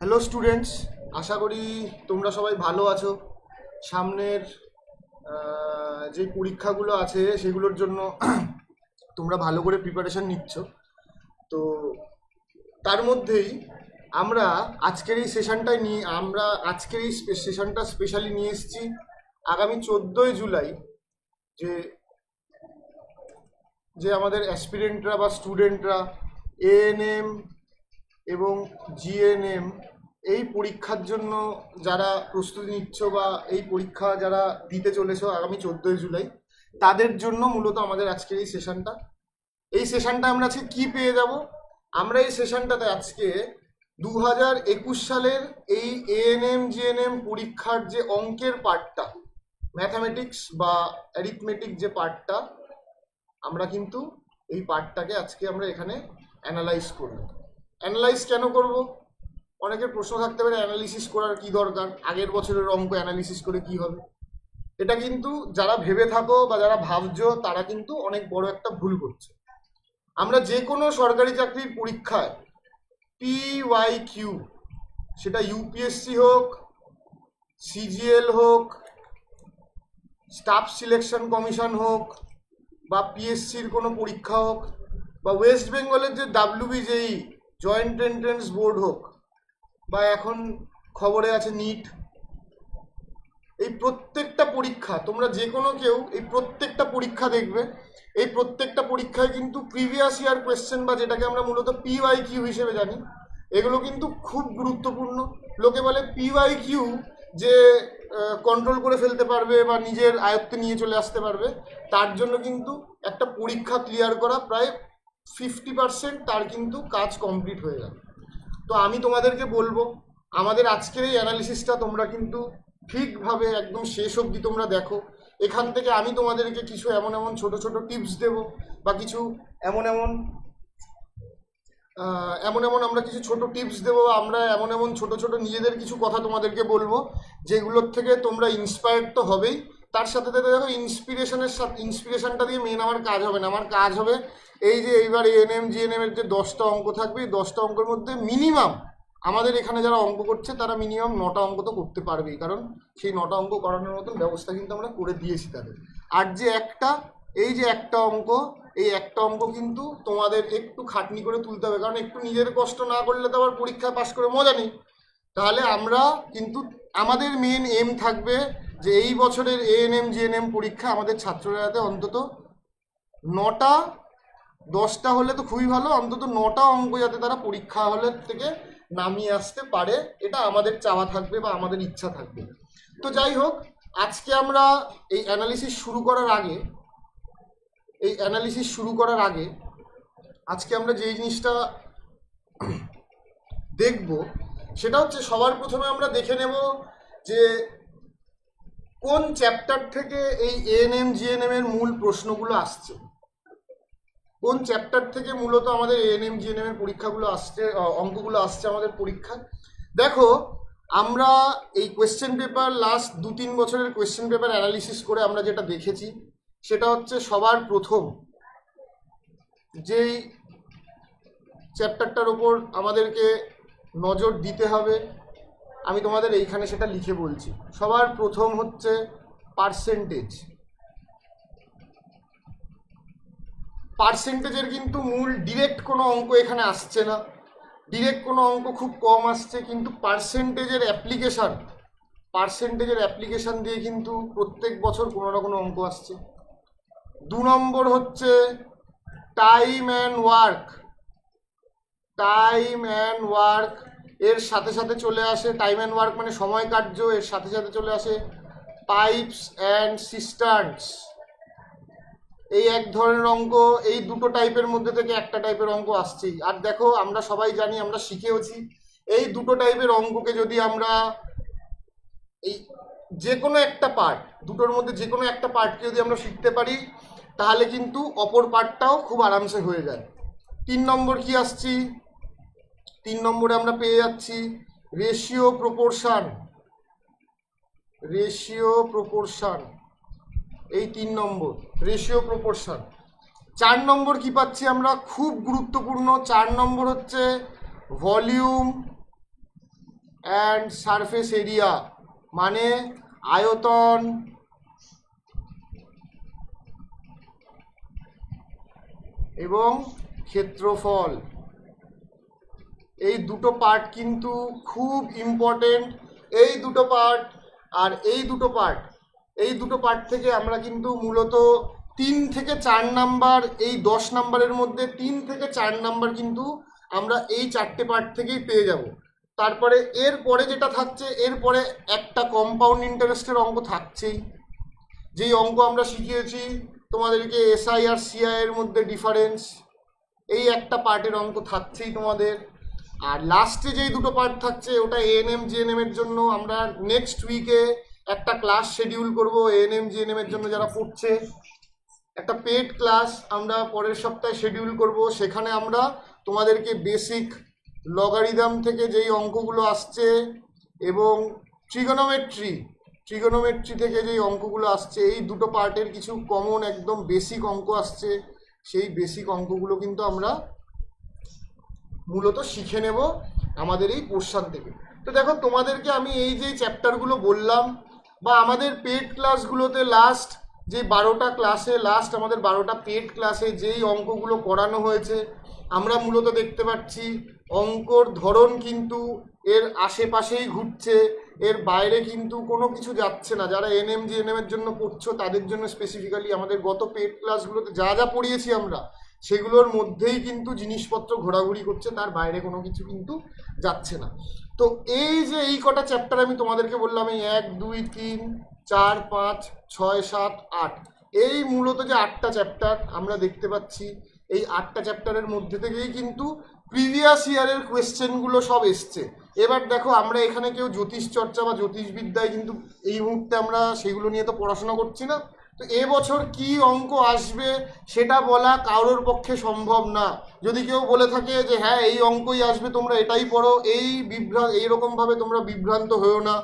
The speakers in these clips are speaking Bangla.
হ্যালো স্টুডেন্টস, আশা করি তোমরা সবাই ভালো আছো। সামনের যে পরীক্ষাগুলো আছে সেগুলোর জন্য তোমরা ভালো করে প্রিপারেশন নিচ্ছ। তো তার মধ্যেই আমরা আজকের এই সেশনটা স্পেশালি নিয়ে এসেছি আগামী 14ই জুলাই যে যে আমাদের অ্যাসপিরেন্টরা বা স্টুডেন্টরা এএনএম এবং জিএনএম এই পরীক্ষার জন্য যারা প্রস্তুতি নিচ্ছ বা এই পরীক্ষা যারা দিতে চলেছো আগামী 14ই জুলাই, তাদের জন্য মূলত আমাদের আজকের এই সেশনটা আমরা আজকে কি পেয়ে যাব। আমরা এই সেশনটাতে আজকে 2021 সালের এই এএনএম জিএনএম পরীক্ষার যে অঙ্কের পার্টটা, ম্যাথামেটিক্স বা অ্যারিথমেটিক যে পার্টটা, আমরা কিন্তু এই পার্টটাকে আজকে আমরা এখানে অ্যানালাইজ করব। অ্যানালাইজ কেন করব? অনেকের প্রশ্ন থাকতে পারে, অ্যানালিসিস করার কি দরকার, আগের বছরের অঙ্ক অ্যানালিসিস করে কি হবে। এটা কিন্তু যারা ভেবে থাকো বা যারা ভাবছো তারা কিন্তু অনেক বড় একটা ভুল করছে। আমরা যে কোনো সরকারি চাকরির পরীক্ষায় PYQ, সেটা ইউপিএসসি হোক, সিজিএল হোক, স্টাফ সিলেকশন কমিশন হোক, বা পিএসসির কোনো পরীক্ষা হোক, বা ওয়েস্ট বেঙ্গলের যে WBJEE জয়েন্ট এন্ট্রেন্স বোর্ড হোক, বা এখন খবরে আছে নিট, এই প্রত্যেকটা পরীক্ষা তোমরা যে কোনো কেউ এই প্রত্যেকটা পরীক্ষা দেখবে। এই প্রত্যেকটা পরীক্ষায় কিন্তু প্রিভিয়াস ইয়ার কোয়েশ্চেন, বা যেটাকে আমরা মূলত PYQ হিসেবে জানি, এগুলো কিন্তু খুব গুরুত্বপূর্ণ। লোকে বলে PYQ যে কন্ট্রোল করে ফেলতে পারবে বা নিজের আয়ত্তে নিয়ে চলে আসতে পারবে, তার জন্য কিন্তু একটা পরীক্ষা ক্লিয়ার করা প্রায় 50% তার কিন্তু কাজ কমপ্লিট হয়ে যাবে। তো আমি তোমাদেরকে বলবো, আমাদের আজকের এই অ্যানালিসিসটা তোমরা কিন্তু ঠিকভাবে একদম শেষ অবধি তোমরা দেখো। এখান থেকে আমি তোমাদেরকে কিছু এমন এমন ছোট ছোট টিপস দেব, বা কিছু এমন এমন আমরা কিছু ছোট টিপস দেবো, আমরা এমন এমন ছোট ছোট নিজেদের কিছু কথা তোমাদেরকে বলবো, যেগুলোর থেকে তোমরা ইন্সপায়ার্ড তো হবেই, তার সাথে সাথে দেখো ইন্সপিরেশনটা দিয়ে মেন আমার কাজ হবে না। আমার কাজ হবে এই যে এইবার এএনএম জিএনএম এর যে 10টা অঙ্ক থাকবে, এই 10টা অঙ্কের মধ্যে মিনিমাম আমাদের এখানে যারা অঙ্ক করছে তারা মিনিমাম 9টা অঙ্ক তো করতে পারবেই, কারণ সেই 9টা অঙ্ক করানোর মতন ব্যবস্থা কিন্তু আমরা করে দিয়েছি তাদের। আর যে একটা অঙ্ক, এই একটা অঙ্ক কিন্তু তোমাদের একটু খাটনি করে তুলতে হবে, কারণ একটু নিজের কষ্ট না করলে তো আবার পরীক্ষায় পাশ করে মজা নেই। তাহলে আমরা কিন্তু আমাদের মেন এম থাকবে যে এই বছরের এএনএম জিএনএম পরীক্ষা আমাদের ছাত্ররা যাতে অন্তত 9টা, 10টা হলে তো খুবই ভালো, অন্তত 9টা অঙ্ক যাতে তারা পরীক্ষা হলের থেকে নামিয়ে আসতে পারে, এটা আমাদের চাওয়া থাকবে বা আমাদের ইচ্ছা থাকবে। তো যাই হোক, আজকে আমরা এই অ্যানালিসিস শুরু করার আগে আজকে আমরা যে জিনিসটা দেখব সেটা হচ্ছে, সবার প্রথমে আমরা দেখে নেব যে কোন চ্যাপ্টার থেকে এই এএনএম জিএনএম এর মূল প্রশ্নগুলো আসছে, কোন চ্যাপ্টার থেকে মূলত আমাদের এএনএম জিএনএম এর পরীক্ষাগুলো আসছে, অঙ্কগুলো আসছে আমাদের পরীক্ষা। দেখো, আমরা এই কোয়েশ্চেন পেপার লাস্ট 2-3 বছরের কোয়েশ্চেন পেপার অ্যানালিসিস করে আমরা যেটা দেখেছি সেটা হচ্ছে, সবার প্রথম যেই চ্যাপ্টারটার ওপর আমাদেরকে নজর দিতে হবে, আমি তোমাদের এইখানে সেটা লিখে বলছি। সবার প্রথম হচ্ছে পার্সেন্টেজের কিন্তু মূল ডিরেক্ট কোনো অঙ্ক এখানে আসছে না, ডিরেক্ট কোনো অঙ্ক খুব কম আসছে, কিন্তু পার্সেন্টেজের অ্যাপ্লিকেশন দিয়ে কিন্তু প্রত্যেক বছর কোনো না কোনো অঙ্ক আসছে। 2 নম্বর হচ্ছে টাইম অ্যান্ড ওয়ার্ক, এর সাথে সাথে চলে আসে টাইম অ্যান্ড ওয়ার্ক মানে সময় কার্য, এর সাথে সাথে চলে আসে পাইপস অ্যান্ড সিস্টার্নস, এই এক ধরনের অঙ্ক। এই দুটো টাইপের মধ্যে থেকে একটা টাইপের অঙ্ক আসছেই। আর দেখো, আমরা সবাই জানি, আমরা শিখেওছি, এই দুটো টাইপের অঙ্ককে যদি আমরা এই যে কোনো একটা পার্ট, দুটোর মধ্যে যে কোনো একটা পার্টকে যদি আমরা শিখতে পারি, তাহলে কিন্তু অপর পার্টটাও খুব আরামসে হয়ে যায়। 3 নম্বর কি আসছি? 3 নম্বরে আমরা পেয়ে যাচ্ছি রেশিও প্রপোর্শন, এই 3 নম্বর রেশিও প্রপোর্শন। 4 নম্বর কি পাচ্ছি আমরা? খুব গুরুত্বপূর্ণ 4 নম্বর হচ্ছে ভলিউম অ্যান্ড সারফেস এরিয়া মানে আয়তন এবং ক্ষেত্রফল। এই দুটো পার্ট কিন্তু খুব ইম্পর্টেন্ট। এই দুটো পার্ট আর এই দুটো পার্ট থেকে আমরা কিন্তু মূলত 3 থেকে 4 নাম্বার, এই 10 নাম্বারের মধ্যে 3 থেকে 4 নাম্বার কিন্তু আমরা এই 4টে পার্ট থেকেই পেয়ে যাব। তারপরে এরপরে যেটা থাকছে, এরপরে একটা কম্পাউন্ড ইন্টারেস্টের অঙ্ক থাকছেই, যেই অঙ্ক আমরা শিখিয়েছি তোমাদেরকে এসআই আর সিআই এর মধ্যে ডিফারেন্স, এই একটা পার্টের অঙ্ক থাকছেই তোমাদের। আর লাস্টে যেই দুটো পার্ট থাকছে ওটা এএনএম জিএনএম এর জন্য আমরা নেক্সট উইকে একটা ক্লাস শিডিউল করব। এএনএম জিএনএম এর জন্য যারা পড়ছে একটা পেড ক্লাস আমরা পরের সপ্তাহে শিডিউল করব। সেখানে আমরা তোমাদেরকে বেসিক লগারিদম থেকে যেই অঙ্কগুলো আসছে এবং ট্রিগোনোমেট্রি থেকে যেই অঙ্কগুলো আসছে, এই দুটো পার্টের কিছু কমন একদম বেসিক অঙ্ক আসছে, সেই বেসিক অঙ্কগুলো কিন্তু আমরা মূলত শিখে নেব আমাদের এই পোর্শন থেকে। তো দেখো তোমাদেরকে আমি এই যে চ্যাপ্টারগুলো বললাম বা আমাদের পেড ক্লাসগুলোতে লাস্ট যে 12টা ক্লাসে, লাস্ট আমাদের 12টা পেড ক্লাসে যেই অঙ্কগুলো করানো হয়েছে, আমরা মূলত দেখতে পাচ্ছি অঙ্কর ধরন কিন্তু এর আশেপাশেই ঘুরছে, এর বাইরে কিন্তু কোনো কিছু যাচ্ছে না। যারা এনএম জিএনএম এর জন্য পড়ছো তাদের জন্য স্পেসিফিক্যালি আমাদের গত পেড ক্লাসগুলোতে যা যা পড়িয়েছি আমরা সেগুলোর মধ্যেই কিন্তু জিনিসপত্র ঘোরাঘুরি করছে, তার বাইরে কোনো কিছু কিন্তু যাচ্ছে না। তো এই যে এই কটা চ্যাপ্টার আমি তোমাদেরকে বললাম, এই 1 2 3 4 5 6 7 8, এই মূলত যে 8টা চ্যাপ্টার আমরা দেখতে পাচ্ছি, এই 8টা চ্যাপ্টারের মধ্যে থেকেই কিন্তু প্রিভিয়াস ইয়ারের কোয়েশ্চেনগুলো সব এসছে। এবার দেখো আমরা এখানে কেউ জ্যোতিষ চর্চা বা জ্যোতিষবিদ্যায় কিন্তু এই মুহূর্তে আমরা সেগুলো নিয়ে তো পড়াশোনা করছি না। তো এবছর কি অঙ্ক আসবে সেটা বলা কারোর পক্ষে সম্ভব না। যদি কেউ বলে থাকে যে হ্যাঁ এই অঙ্কই আসবে তোমরা এটাই পড়ো, এইরকমভাবে তোমরা বিভ্রান্ত হয়েও না।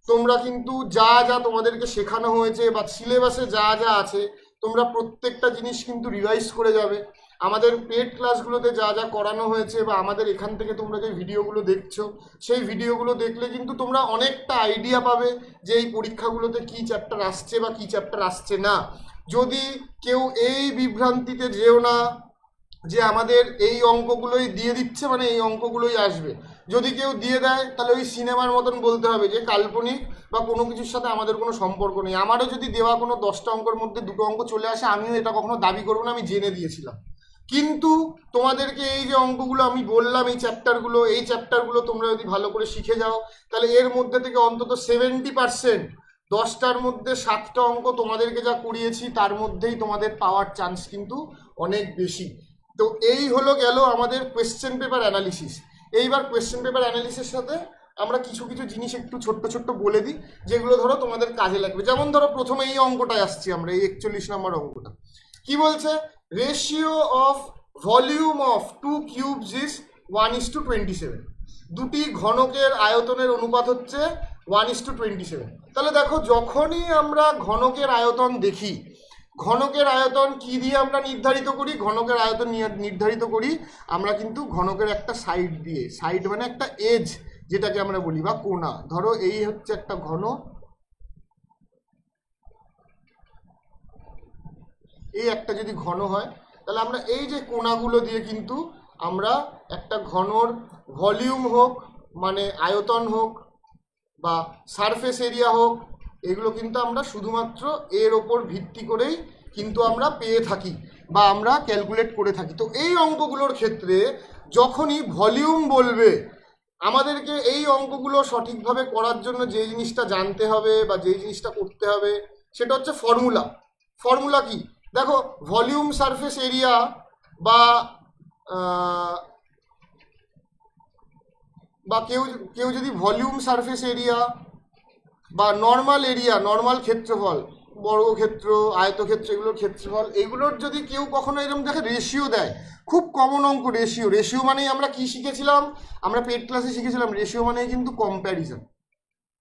তোমরা কিন্তু যা যা তোমাদেরকে শেখানো হয়েছে বা সিলেবাসে যা যা আছে তোমরা প্রত্যেকটা জিনিস কিন্তু রিভাইজ করে যাবে। আমাদের পেড ক্লাসগুলোতে যা যা করানো হয়েছে বা আমাদের এখান থেকে তোমরা যে ভিডিওগুলো দেখছো, সেই ভিডিওগুলো দেখলে কিন্তু তোমরা অনেকটা আইডিয়া পাবে যে এই পরীক্ষাগুলোতে কী চ্যাপ্টার আসছে বা কী চ্যাপ্টার আসছে না। যদি কেউ এই বিভ্রান্তিতে যেও না যে আমাদের এই অঙ্কগুলোই দিয়ে দিচ্ছে মানে এই অঙ্কগুলোই আসবে। যদি কেউ দিয়ে দেয় তাহলে ওই সিনেমার মতন বলতে হবে যে কাল্পনিক বা কোনো কিছুর সাথে আমাদের কোনো সম্পর্ক নেই। আমারও যদি দেওয়া কোনো 10টা অঙ্কের মধ্যে 2টো অঙ্ক চলে আসে, আমিও এটা কখনো দাবি করবো না আমি জেনে দিয়েছিলাম। কিন্তু তোমাদেরকে এই যে অঙ্কগুলো আমি বললাম, এই চ্যাপ্টারগুলো তোমরা যদি ভালো করে শিখে যাও তাহলে এর মধ্যে থেকে অন্তত 70%, 10টার মধ্যে 7টা অঙ্ক তোমাদেরকে যা করিয়েছি তার মধ্যেই তোমাদের পাওয়ার চান্স কিন্তু অনেক বেশি। তো এই হলো গেল আমাদের কোয়েশ্চেন পেপার অ্যানালিসিস। এইবার কোয়েশ্চেন পেপার অ্যানালিসিসের সাথে আমরা কিছু কিছু জিনিস একটু ছোট্ট ছোট্ট বলে দিই যেগুলো ধরো তোমাদের কাজে লাগবে। যেমন ধরো প্রথমে এই অঙ্কটায় আসছি আমরা, এই 41 নম্বর অঙ্কটা কি বলছে, ratio of volume of 2 cubes is 1:27। দুটি ঘনকের আয়তনের অনুপাত হচ্ছে 1:27। তাহলে দেখো যখনই আমরা ঘনকের আয়তন দেখি, ঘনকের আয়তন কি দিয়ে আমরা নির্ধারিত করি, ঘনকের আয়তন নির্ধারিত করি আমরা কিন্তু ঘনকের একটা সাইড দিয়ে, সাইড মানে একটা এজ যেটাকে আমরা বলি বা কোণা। ধরো এই হচ্ছে একটা ঘন, এই একটা যদি ঘন হয় তাহলে আমরা এই যে কোণাগুলো দিয়ে কিন্তু আমরা একটা ঘনর ভলিউম হোক মানে আয়তন হোক বা সারফেস এরিয়া হোক, এগুলো কিন্তু আমরা শুধুমাত্র এর ওপর ভিত্তি করেই কিন্তু আমরা পেয়ে থাকি বা আমরা ক্যালকুলেট করে থাকি। তো এই অঙ্কগুলোর ক্ষেত্রে যখনই ভলিউম বলবে, আমাদেরকে এই অঙ্কগুলো সঠিকভাবে করার জন্য যে জিনিসটা জানতে হবে বা যে জিনিসটা করতে হবে সেটা হচ্ছে ফর্মুলা। ফর্মুলা কি দেখো, ভলিউম সারফেস এরিয়া বা কেউ যদি ভলিউম সারফেস এরিয়া বা নর্মাল এরিয়া, নর্মাল ক্ষেত্রফল, বর্গক্ষেত্র আয়তক্ষেত্র এগুলোর ক্ষেত্রফল, এগুলোর যদি কেউ কখনো এরকম দেখে রেশিও দেয়, খুব কমন অঙ্ক রেশিও। রেশিও মানেই আমরা কি শিখেছিলাম, আমরা পেড ক্লাসে শিখেছিলাম রেশিও মানেই কিন্তু কম্প্যারিজন।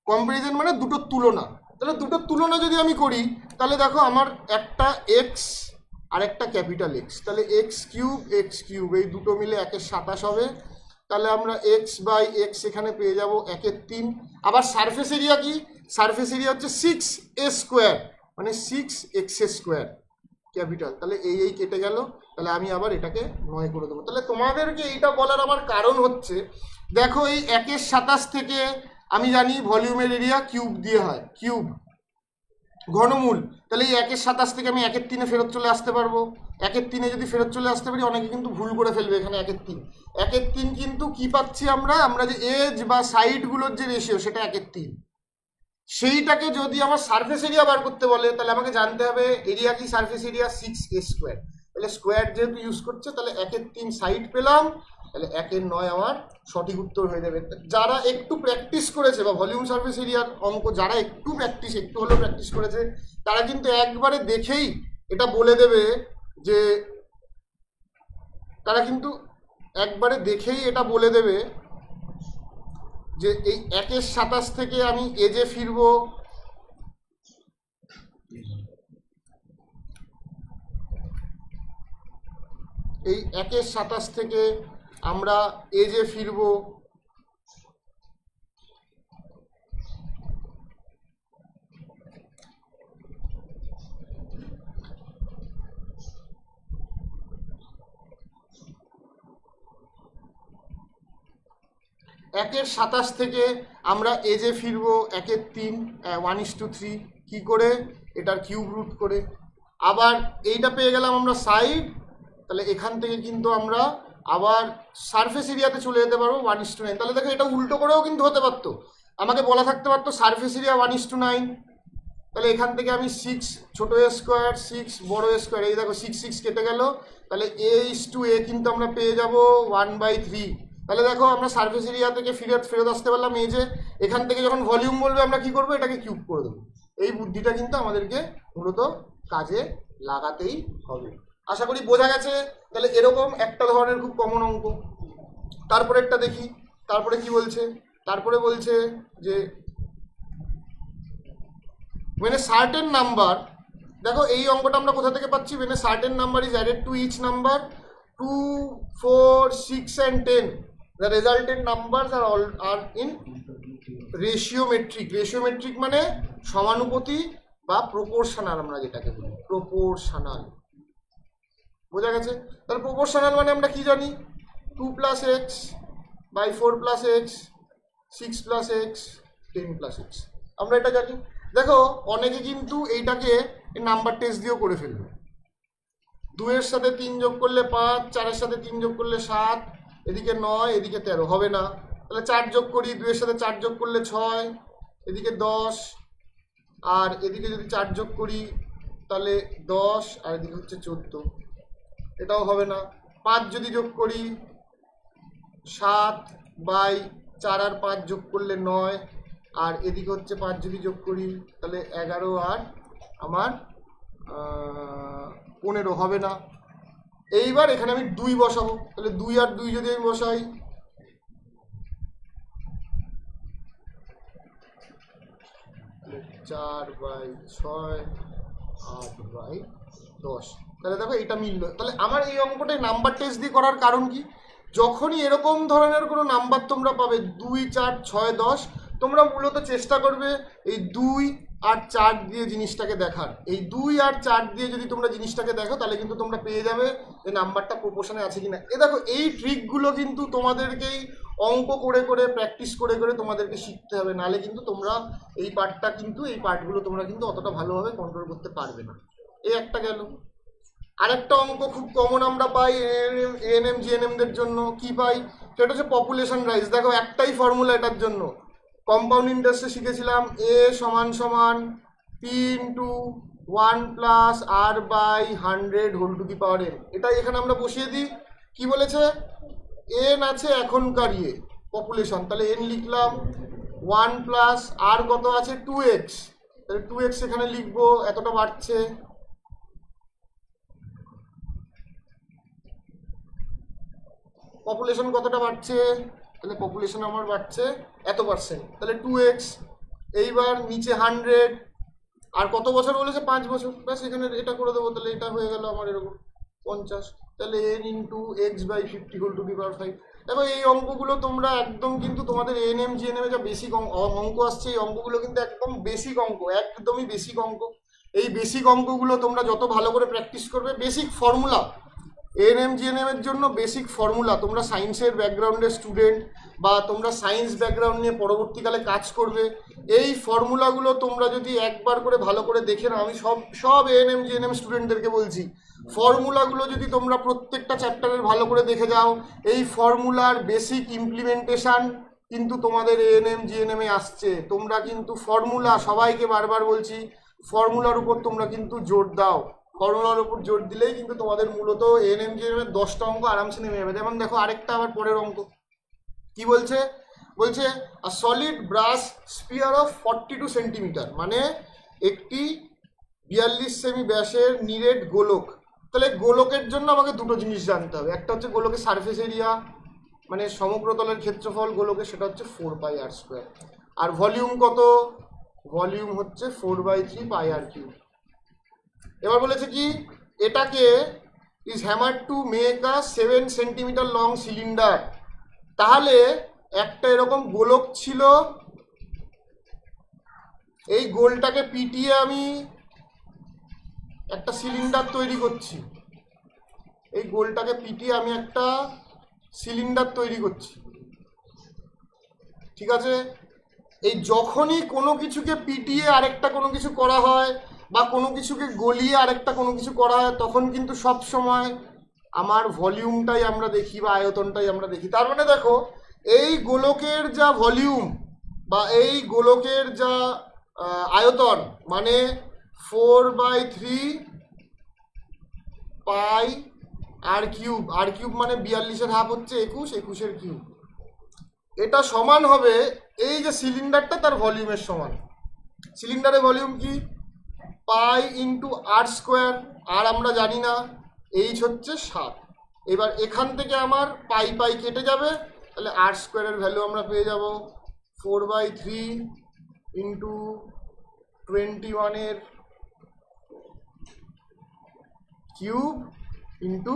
কম্প্যারিজন মানে দুটোর তুলনা। তাহলে দুটোর তুলনা যদি আমি করি তাহলে দেখো আমার একটা এক্স আর একটা ক্যাপিটাল এক্স, তাহলে এক্স কিউব এই দুটো মিলে 1 এর 27 হবে। তাহলে আমরা এক্স বাই এক্স এখানে পেয়ে যাব 1/3। আবার সারফেস এরিয়া কি, সারফেস এরিয়া হচ্ছে 6a², মানে 6x² ক্যাপিটাল। তাহলে এই কেটে গেল, তাহলে আমি আবার এটাকে 9 করে দেবো। তাহলে তোমাদেরকে এইটা বলার আমার কারণ হচ্ছে, দেখো এই 1/27 থেকে আমি জানি ভলিউমের এরিয়া কিউব দিয়ে হয়, কিউব ঘনমূল। তাহলে এই 1/27 থেকে আমি 1/3 ফেরত চলে আসতে পারবো। 1/3 যদি ফেরত চলে আসতে পারি, অনেকে কিন্তু ভুল করে ফেলবে এখানে 1/3 কিন্তু কি পাচ্ছি আমরা যে এজ বা সাইডগুলোর যে রেশিও সেটা 1/3। সেইটাকে যদি আমার সারফেস এরিয়া বার করতে বলে, তাহলে আমাকে জানতে হবে এরিয়া কি, সারফেস এরিয়া 6a²। তাহলে স্কোয়ার যেহেতু ইউজ করছে, তাহলে 1/3 সাইড পেলাম, তাহলে 1/9 আমার সঠিক উত্তর হয়ে যাবে। যারা একটু প্র্যাকটিস করেছে বা ভলিউম সারফেস এরিয়ার অঙ্ক যারা একটু হলেও প্র্যাকটিস করেছে, তারা কিন্তু একবারে দেখেই এটা বলে দেবে যে, তারা কিন্তু একবারে দেখেই এটা বলে দেবে যে এই 1/27 থেকে আমি এজে ফিরবো, এই 1/27 থেকে আমরা এজে ফিরবো, একের 27 থেকে আমরা এজে ফিরবো 1/3, 1:3 কি করে, এটার কিউব রুট করে। আবার এইটা পেয়ে গেলাম আমরা সাইড, তাহলে এখান থেকে কিন্তু আমরা আবার সারফেস এরিয়াতে চলে যেতে পারবো 1:9। তাহলে দেখো এটা উল্টো করেও কিন্তু হতে পারতো, আমাকে বলা থাকতে পারতো সারফেস এরিয়া 1:9, তাহলে এখান থেকে আমি 6 ছোট a² 6 বড় a², এই দেখো 6 কেটে গেল, তাহলে a:a কিন্তু আমরা পেয়ে যাব 1/3। তাহলে দেখো আমরা সারফেস এরিয়া থেকে ফেরত আসতে পারলাম এই যে, এখান থেকে যখন ভলিউম বলবে আমরা কি করবো, এটাকে কিউব করে দেবো। এই বুদ্ধিটা কিন্তু আমাদেরকে মূলত কাজে লাগাতেই হবে। আশা করি বোঝা গেছে। তাহলে এরকম একটা ধরনের খুব কমন অঙ্ক। তারপরে একটা দেখি, তারপরে কি বলছে, তারপরে বলছে যে when a certain number, দেখো এই অঙ্কটা আমরা কোথা থেকে পাচ্ছি, when a certain number is added to each number 2, 4, 6 and 10, the resultant numbers are in রেশিওমেট্রিক মানে সমানুপাতি বা প্রপোর্শনাল, আমরা যেটাকে বলি প্রপোর্শনাল। বোঝা গেছে? তাহলে প্রপোর্শনাল মানে আমরা কি জানি, 2 + x by 4 + x, 6 + x, 10 + x, আমরা এটা জানি। দেখো অনেকে কিন্তু এইটাকে নাম্বার টেস্ট দিয়েও করে ফেলবে। 2 এর সাথে 3 যোগ করলে 5, 4 এর সাথে 3 যোগ করলে 7, এদিকে 9, এদিকে 13, হবে না। তাহলে 4 যোগ করি, 2 এর সাথে 4 যোগ করলে 6, এদিকে 10, আর এদিকে যদি 4 যোগ করি তাহলে 10, আর এদিকে হচ্ছে 14, এটাও হবে না। 5 যদি যোগ করি 7/4 আর 5 যোগ করলে 9, আর এদিকে হচ্ছে 5 যদি যোগ করি তাহলে 11 আর আমার 15, হবে না। এইবার এখানে আমি 2 বসাবো, তাহলে 2 আর 2 যদি আমি বসাই, 4/6, 8/10, তাহলে দেখো এটা মিললো। তাহলে আমার এই অঙ্কটাই নাম্বার টেস্ট দিয়ে করার কারণ কি, যখনই এরকম ধরনের কোনো নাম্বার তোমরা পাবে 2, 4, 6, 10, তোমরা মূলত চেষ্টা করবে এই 2 আর 4 দিয়ে জিনিসটাকে দেখার। এই 2 আর 4 দিয়ে যদি তোমরা জিনিসটাকে দেখো, তাহলে কিন্তু তোমরা পেয়ে যাবে যে নাম্বারটা প্রপোর্শনে আছে কিনা। দেখো এই ট্রিকগুলো কিন্তু তোমাদেরকেই অঙ্ক করে করে প্র্যাকটিস করে করে তোমাদেরকে শিখতে হবে, নাহলে কিন্তু তোমরা এই পার্টগুলো তোমরা কিন্তু অতটা ভালোভাবে কন্ট্রোল করতে পারবে না। এই একটা গেল। আরেকটা অঙ্ক খুব কমন আমরা পাই এএনএম জিএনএমদের জন্য, কি পাই, সেটা হচ্ছে পপুলেশন রাইজ। দেখো একটাই ফর্মুলা এটার জন্য, কম্পাউন্ড ইন্টারেস্টে শিখেছিলাম a = p × 1 + r/100^n। এটাই এখানে আমরা বসিয়ে দিই। কি বলেছে, n আছে এখনকার পপুলেশন, তাহলে n লিখলাম, 1 + r কত আছে 2x, তাহলে 2x এখানে লিখবো, এতটা বাড়ছে। পপুলেশন কতটা বাড়ছে, তাহলে পপুলেশন আমার বাড়ছে এত %, তাহলে 2x। এইবার নিচে 100, আর কত বছর বলেছে 5 বছর, ব্যাস এখানে এটা করে দেবো, তাহলে এটা হয়ে গেল আমার এরকম 50, তাহলে n × x/50^5। দেখো এই অঙ্কগুলো তোমরা একদম কিন্তু তোমাদের এএনএম জিএনএম যা বেসিক অঙ্ক আসছে, এই অঙ্কগুলো কিন্তু একদম বেসিক অঙ্ক, একদমই বেসিক অঙ্ক। এই বেসিক অঙ্কগুলো তোমরা যত ভালো করে প্র্যাকটিস করবে, বেসিক ফর্মুলা এএনএম জিএনএম এর জন্য বেসিক ফর্মুলা, তোমরা সায়েন্সের ব্যাকগ্রাউন্ডের স্টুডেন্ট বা তোমরা সায়েন্স ব্যাকগ্রাউন্ড নিয়ে পরবর্তীকালে কাজ করবে, এই ফর্মুলাগুলো তোমরা যদি একবার করে ভালো করে দেখে নাও, আমি সব এএনএম জিএনএম স্টুডেন্টদেরকে বলছি, ফর্মুলাগুলো যদি তোমরা প্রত্যেকটা চ্যাপ্টারের ভালো করে দেখে যাও, এই ফর্মুলার বেসিক ইমপ্লিমেন্টেশন কিন্তু তোমাদের এএনএম জিএনএম এ আসছে। তোমরা কিন্তু ফর্মুলা, সবাইকে বারবার বলছি, ফর্মুলার উপর তোমরা কিন্তু জোর দাও, ফর্মুলার উপর জোর দিলেই কিন্তু তোমাদের মূলত এএনএম জিএনএম এর 10টা অঙ্ক আরামসে নেমে যাবে। যেমন দেখো আরেকটা আবার পরের অঙ্ক কি বলছে, বলছে আ solid brush spear of 42 centimetre, মানে একটি 42 সেমি ব্যাসের নিরেট গোলক। তাহলে গোলকের জন্য আমাকে দুটো জিনিস জানতে হবে, একটা হচ্ছে গোলকের সারফেস এরিয়া, মানে সমগ্রতলের ক্ষেত্রফল গোলকের, সেটা হচ্ছে 4πr², আর ভলিউম কত, ভলিউম হচ্ছে 4/3πr³। এবার বলেছে কি, এটাকে is hammer to make a 7 centimetre long cylinder. তাহলে একটা এরকম গোলক ছিল, এই গোলটাকে পিটিয়ে আমি একটা সিলিন্ডার তৈরি করছি, এই গোলটাকে পিটিয়ে আমি একটা সিলিন্ডার তৈরি করছি, ঠিক আছে। এই যখনই কোনো কিছুকে পিটিয়ে আরেকটা কোনো কিছু করা হয় বা কোনো কিছুকে গলিয়ে আরেকটা কোনো কিছু করা হয়, তখন কিন্তু সব সময় আমার ভলিউমটাই আমরা দেখি বা আয়তনটাই আমরা দেখি। তার মানে দেখো এই গোলকের যা ভলিউম বা এই গোলকের যা আয়তন, মানে 4/3πr³, r³ মানে 42-এর হাফ হচ্ছে 21, 21-এর কিউব, এটা সমান হবে এই যে সিলিন্ডারটা তার ভলিউমের সমান। সিলিন্ডারের ভলিউম কি, π×r², আর আমরা জানি না, এইচ হচ্ছে 7। এবার এখান থেকে আমার পাই পাই কেটে যাবে, তাহলে r² এর ভ্যালু আমরা পেয়ে যাব 4/3 × 21 কিউব ইন্টু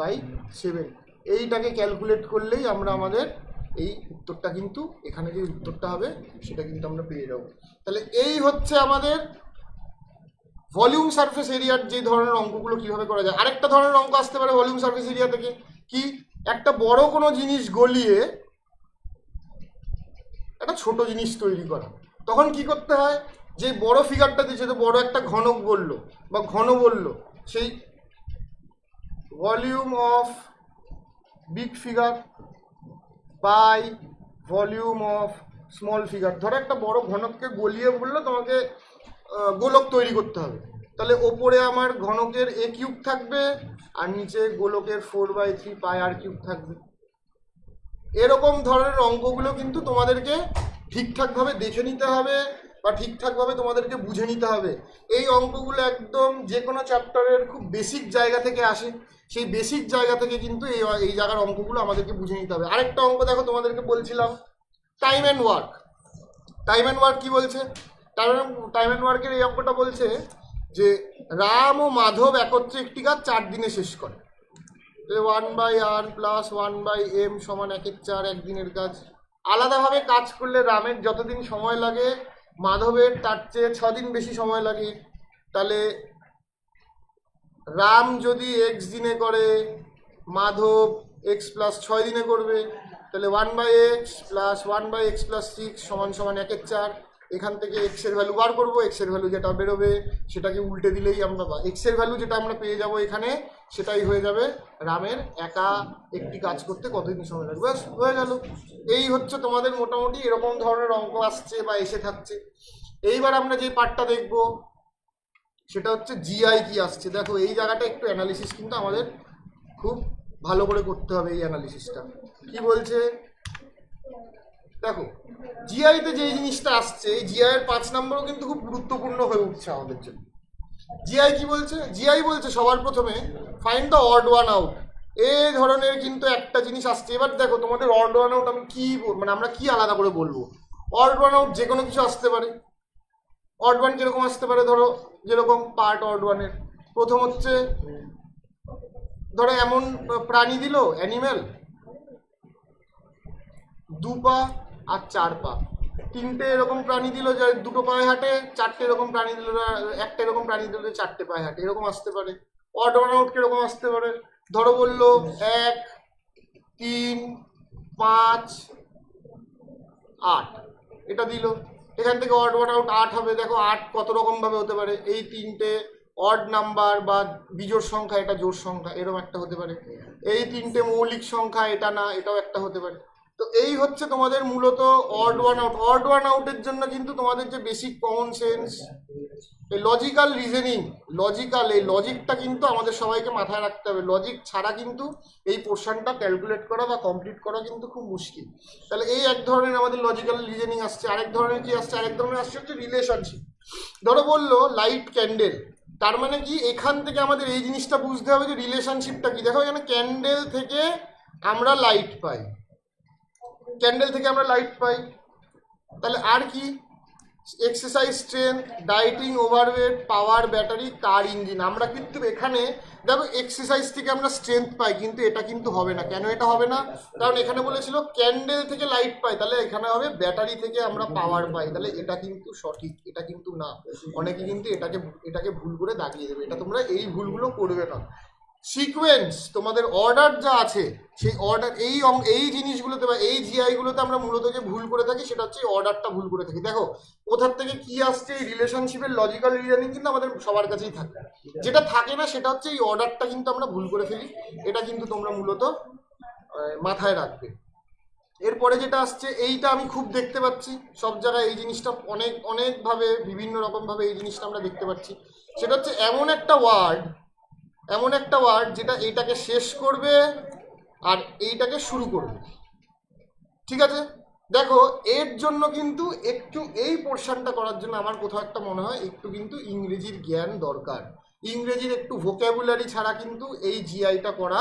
বাই 7। এইটাকে ক্যালকুলেট করলেই আমরা আমাদের এই উত্তরটা কিন্তু, এখানে যে উত্তরটা হবে সেটা কিন্তু আমরা পেয়ে যাব। তাহলে এই হচ্ছে আমাদের ভলিউম সারফেস এরিয়ার যে ধরনের অঙ্কগুলো কিভাবে করা যায়। আরেকটা ধরনের অঙ্ক আসতে পারে ভলিউম সারফেস এরিয়া থেকে, কি, একটা বড় কোনো জিনিস গলিয়ে একটা ছোট জিনিস তৈরি করা। তখন কি করতে হয়, যে বড় ফিগারটা দিয়েছে, তো বড় একটা ঘনক বললো বা ঘন বললো, সেই volume of big figure by volume of small figure. ধরো একটা বড় ঘনককে গলিয়ে বললো তোমাকে গোলক তৈরি করতে হবে, তাহলে ওপরে আমার ঘনকের a³ থাকবে আর নিচে গোলকের 4/3πr³ থাকবে। এরকম ধরনের অঙ্কগুলো কিন্তু তোমাদেরকে ঠিকঠাকভাবে দেখে নিতে হবে বা ঠিকঠাকভাবে তোমাদেরকে বুঝে নিতে হবে। এই অঙ্কগুলো একদম যে কোনো চ্যাপ্টারের খুব বেসিক জায়গা থেকে আসে, সেই বেসিক জায়গা থেকে কিন্তু এই জায়গার অঙ্কগুলো আমাদেরকে বুঝে নিতে হবে। আরেকটা অঙ্ক দেখো, তোমাদেরকে বলছিলাম time and work. Time and work কি বলছে, টাইম অ্যান্ড ওয়ার্কের এই অঙ্কটা বলছে যে রাম ও মাধব একত্রে একটি কাজ 4 দিনে শেষ করে। 1/r + 1/m = 1/4, একদিনের কাজ। আলাদাভাবে কাজ করলে রামের যতদিন সময় লাগে মাধবের তার চেয়ে 6 দিন বেশি সময় লাগে। তাহলে রাম যদি x দিনে করে, মাধব x + 6 দিনে করবে, তাহলে 1/x + 1/x + 6 = 1/4। এখান থেকে x এর ভ্যালু বার করবো, x এর ভ্যালু যেটা বেরোবে সেটাকে উল্টে দিলেই আমরা, x এর ভ্যালু যেটা আমরা পেয়ে যাব এখানে, সেটাই হয়ে যাবে রামের একা একটি কাজ করতে কতদিন সময় লাগবে, ব্যাস হয়ে গেল। এই হচ্ছে তোমাদের মোটামুটি এরকম ধরনের অঙ্ক আসছে বা এসে থাকছে। এইবার আমরা যে পার্টটা দেখব সেটা হচ্ছে জিআই কি আসছে। দেখো এই জায়গাটা একটু অ্যানালিসিস কিন্তু আমাদের খুব ভালো করে করতে হবে। এই অ্যানালিসিসটা কি বলছে দেখো, জিআইতে যে জিনিসটা আসছে, এই জিআই এর 5 নম্বরও কিন্তু খুব গুরুত্বপূর্ণ হয়ে উঠছে আমাদের জন্য। জিআই কি বলছে, জিআই বলছে সবার প্রথমে find the odd one out. এই ধরনের কিন্তু একটা জিনিস আসছে। এবার দেখো তোমাদের অড ওয়ান আউট আমি কি, মানে আমরা কি আলাদা করে বলবো। অড ওয়ান আউট যে কোনো কিছু আসতে পারে। অড ওয়ান কিরকম আসতে পারে, ধরো যেরকম পার্ট অড ওয়ানের প্রথম হচ্ছে, ধরো এমন প্রাণী দিল, অ্যানিম্যাল, 2 পা আর 4 পা। 3টে এরকম প্রাণী দিল যার 2টো পায়ে হাঁটে, 4টে এরকম প্রাণী দিল, একটা এরকম প্রাণী দিল 4টে পায়ে হাঁটে, এরকম আসতে পারে। অড ওয়ান আউট কিরকম আসতে পারে? ধরো বললো 1, 3, 5, 8 এটা দিল, এখান থেকে অড ওয়ান আউট 8 হবে। দেখো 8 কত রকম ভাবে হতে পারে, এই 3টে অড নাম্বার বা বিজোড় সংখ্যা, এটা জোড় সংখ্যা, এরকম একটা হতে পারে। এই 3টে মৌলিক সংখ্যা, এটা না, এটাও একটা হতে পারে। তো এই হচ্ছে তোমাদের মূলত odd one out. Odd one আউটের জন্য কিন্তু তোমাদের যে বেসিক কমন সেন্স, এই লজিক্যাল রিজনিং, এই লজিকটা কিন্তু আমাদের সবাইকে মাথায় রাখতে হবে। লজিক ছাড়া কিন্তু এই পোর্শনটা ক্যালকুলেট করা বা কমপ্লিট করা কিন্তু খুব মুশকিল। তাহলে এই এক ধরনের আমাদের লজিক্যাল রিজনিং আসছে। আরেক ধরনের কি আসছে? আরেক ধরনের আসছে হচ্ছে রিলেশনশিপ। ধরো বললো লাইট ক্যান্ডেল, তার মানে কি এখান থেকে আমাদের এই জিনিসটা বুঝতে হবে যে রিলেশনশিপটা কি। দেখো এখানে ক্যান্ডেল থেকে আমরা লাইট পাই, ক্যান্ডেল থেকে আমরা লাইট পাই, তাহলে আর কি? এক্সারসাইজ স্ট্রেংথ, ডায়েটিং, ওভারওয়েট, পাওয়ার, ব্যাটারি, কার ইঞ্জিন। আমরা কিন্তু এখানে দেখো এক্সারসাইজ থেকে আমরা স্ট্রেংথ পাই, কিন্তু এটা কিন্তু হবে না। কেন এটা হবে না? কারণ এখানে বলেছিল ক্যান্ডেল থেকে লাইট পাই, তাহলে এখানে হবে ব্যাটারি থেকে আমরা পাওয়ার পাই। তাহলে এটা কিন্তু সঠিক, এটা কিন্তু না। অনেকে কিন্তু এটাকে ভুল করে দাগিয়ে দেবে। এটা তোমরা এই ভুলগুলো করবে না। সিকোয়েন্স, তোমাদের অর্ডার যা আছে সেই অর্ডার, এই জিনিসগুলোতে বা এই জিআইগুলোতে আমরা মূলত যে ভুল করে থাকি সেটা হচ্ছে এই অর্ডারটা ভুল করে থাকি। দেখো কোথার থেকে কি আসছে, এই রিলেশনশিপের লজিক্যাল রিজনিং কিন্তু আমাদের সবার কাছেই থাকে। যেটা থাকে না সেটা হচ্ছে এই অর্ডারটা কিন্তু আমরা ভুল করে ফেলি। এটা কিন্তু তোমরা মূলত মাথায় রাখবে। এরপরে যেটা আসছে, এইটা আমি খুব দেখতে পাচ্ছি সব জায়গায়, এই জিনিসটা অনেকভাবে বিভিন্ন রকমভাবে এই জিনিসটা আমরা দেখতে পাচ্ছি। সেটা হচ্ছে এমন একটা ওয়ার্ড যেটা এইটাকে শেষ করবে আর এইটাকে শুরু করবে। ঠিক আছে, দেখো এর জন্য কিন্তু একটু এই পোর্শনটা করার জন্য আমার কোথাও একটা মনে হয় একটু কিন্তু ইংরেজির জ্ঞান দরকার। ইংরেজির একটু ভোকাবুলারি ছাড়া কিন্তু এই জিআইটা করা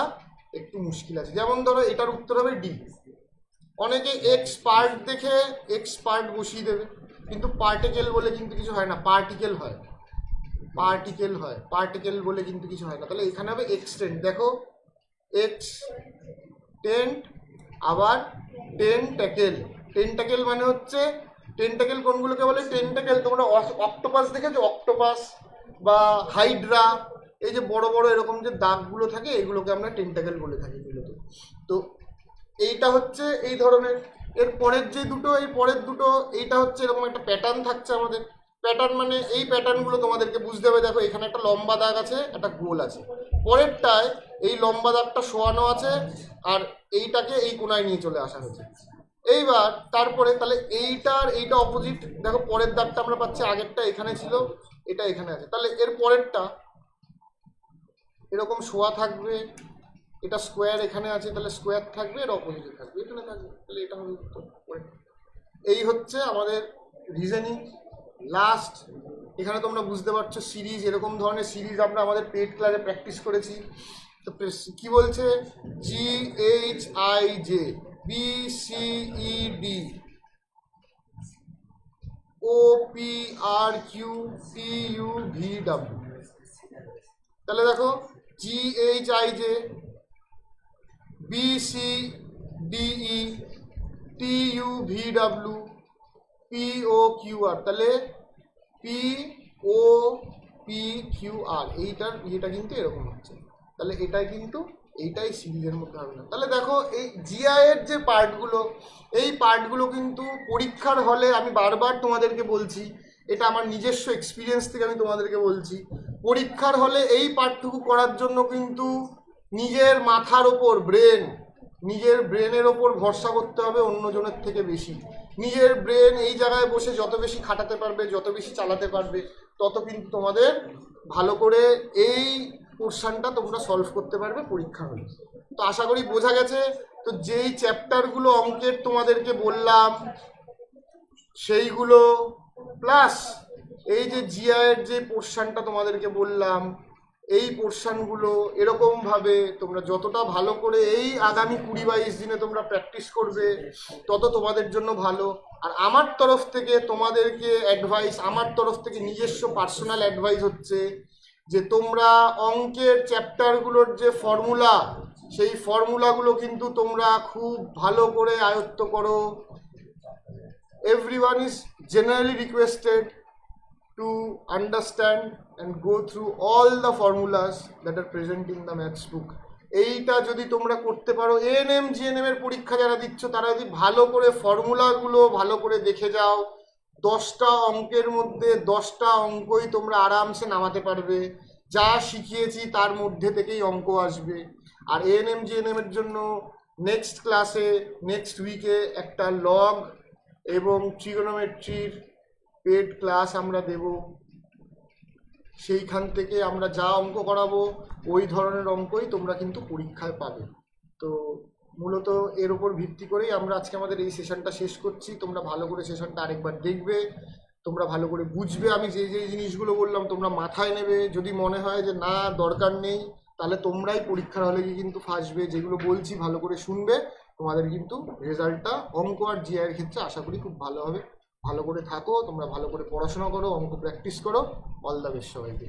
একটু মুশকিল আছে। যেমন ধরো এটার উত্তর হবে ডি। অনেকে এক্সপার্ট দেখে এক্সপার্ট বসিয়ে দেবে, কিন্তু পার্টিকেল বলে কিন্তু কিছু হয় না, পার্টিকেল হয়, পার্টিকেল বলে কিন্তু কিছু হয় না। তাহলে এখানে হবে এক্সটেন্ট। দেখো এক্সটেন্ট, আবার টেন্টাকেল মানে হচ্ছে, টেন্টাকেল কোনগুলোকে বলে? টেন্টাকেল তোমরা অক্টোপাস দেখেছো? অক্টোপাস বা হাইড্রা, এই যে বড় বড় এরকম যে দাগগুলো থাকে এগুলোকে আমরা টেন্টাকেল বলে থাকি মূলত। তো এইটা হচ্ছে এই ধরনের। এর পরের যে দুটো, এই পরের দুটো, এইটা হচ্ছে এরকম একটা প্যাটার্ন থাকছে আমাদের। প্যাটার্ন মানে এই প্যাটার্নগুলো তোমাদেরকে বুঝতে হবে। দেখো এখানে একটা লম্বা দাগ আছে, একটা গোল আছে, পরেরটায় এই লম্বা দাগটা শোয়ানো আছে আর এইটাকে এই কোনায় নিয়ে চলে আসা হয়েছে। এইবার তারপরে তাহলে এইটা অপোজিট। দেখো পরের দাগটা আমরা পাচ্ছি, আগেরটা এখানে ছিল, এটা এখানে আছে। তাহলে এর পরেরটা এরকম শোয়া থাকবে, এটা স্কোয়ার এখানে আছে, তাহলে স্কোয়ার থাকবে, এর অপোজিটে থাকবে, এখানে থাকবে, তাহলে এটা হবে উত্তর। এই হচ্ছে আমাদের রিজনিং। লাস্ট এখানে তোমরা বুঝতে পারছো সিরিজ, এরকম ধরনের সিরিজ আমরা আমাদের পেড ক্লাসে প্র্যাকটিস করেছি। তো কি বলছে? GHIJ BCED OPRQTUVW। তাহলে দেখো GHIJ BCDE TUVW POQR, তাহলে POPQR, এইটা কিন্তু এরকম হচ্ছে। তাহলে এইটাই সিরিজের মধ্যে হবে না। তাহলে দেখো এই জিআই এর যে পার্টগুলো, এই পার্টগুলো কিন্তু পরীক্ষার হলে, আমি বারবার তোমাদেরকে বলছি, এটা আমার নিজস্ব এক্সপিরিয়েন্স থেকে আমি তোমাদেরকে বলছি, পরীক্ষার হলে এই পার্টটুকু করার জন্য কিন্তু নিজের মাথার ওপর নিজের ব্রেনের ওপর ভরসা করতে হবে অন্যজনের থেকে বেশি। নিজের ব্রেন এই জায়গায় বসে যত বেশি খাটাতে পারবে, যত বেশি চালাতে পারবে, তত কিন্তু তোমাদের ভালো করে এই পোর্শনটা তোমরা সলভ করতে পারবে পরীক্ষা হলে। তো আশা করি বোঝা গেছে। তো যেই চ্যাপ্টারগুলো অঙ্কের তোমাদেরকে বললাম সেইগুলো, প্লাস এই যে জিআইয়ের যে পোর্শনটা তোমাদেরকে বললাম, এই পোর্শনগুলো এরকমভাবে তোমরা যতটা ভালো করে এই আগামী 20-22 দিনে তোমরা প্র্যাকটিস করবে, তত তোমাদের জন্য ভালো। আর আমার তরফ থেকে তোমাদেরকে অ্যাডভাইস, আমার তরফ থেকে নিজস্ব পার্সোনাল অ্যাডভাইস হচ্ছে যে তোমরা অঙ্কের চ্যাপ্টারগুলোর যে ফর্মুলা, সেই ফর্মুলাগুলো কিন্তু তোমরা খুব ভালো করে আয়ত্ত করো। Everyone is generally requested to understand and go through all the formulas that are present in the maths book. এইটা যদি তোমরা করতে পারো, এএনএম জিএনএম এর পরীক্ষা যারা দিচ্ছ তারা যদি ভালো করে ফর্মুলাগুলো ভালো করে দেখে যাও, 10টা অঙ্কের মধ্যে 10টা অঙ্কই তোমরা আরামসে নামাতে পারবে। যা শিখিয়েছি তার মধ্যে থেকেই অঙ্ক আসবে। আর এএনএম জিএনএম এর জন্য নেক্সট ক্লাসে, নেক্সট উইকে একটা লগ এবং ট্রিগোনোমেট্রির পেড ক্লাস আমরা দেব। সেইখান থেকে আমরা যা অঙ্ক করাবো ওই ধরনের অঙ্কই তোমরা কিন্তু পরীক্ষায় পাবে। তো মূলত এর উপর ভিত্তি করেই আমরা আজকে আমাদের এই সেশনটা শেষ করছি। তোমরা ভালো করে সেশনটা আরেকবার দেখবে, তোমরা ভালো করে বুঝবে। আমি যে যে জিনিসগুলো বললাম তোমরা মাথায় নেবে। যদি মনে হয় যে না দরকার নেই, তাহলে তোমরাই পরীক্ষার হলে গিয়ে কিন্তু ফাঁসবে। যেগুলো বলছি ভালো করে শুনবে, তোমাদের কিন্তু রেজাল্টটা অঙ্ক আর জিআই এর ক্ষেত্রে আশা করি খুব ভালো হবে। ভালো করে থাকো, তোমরা ভালো করে পড়াশোনা করো, অঙ্ক প্র্যাকটিস করো। অল দ্য বেস্ট সবাইকে।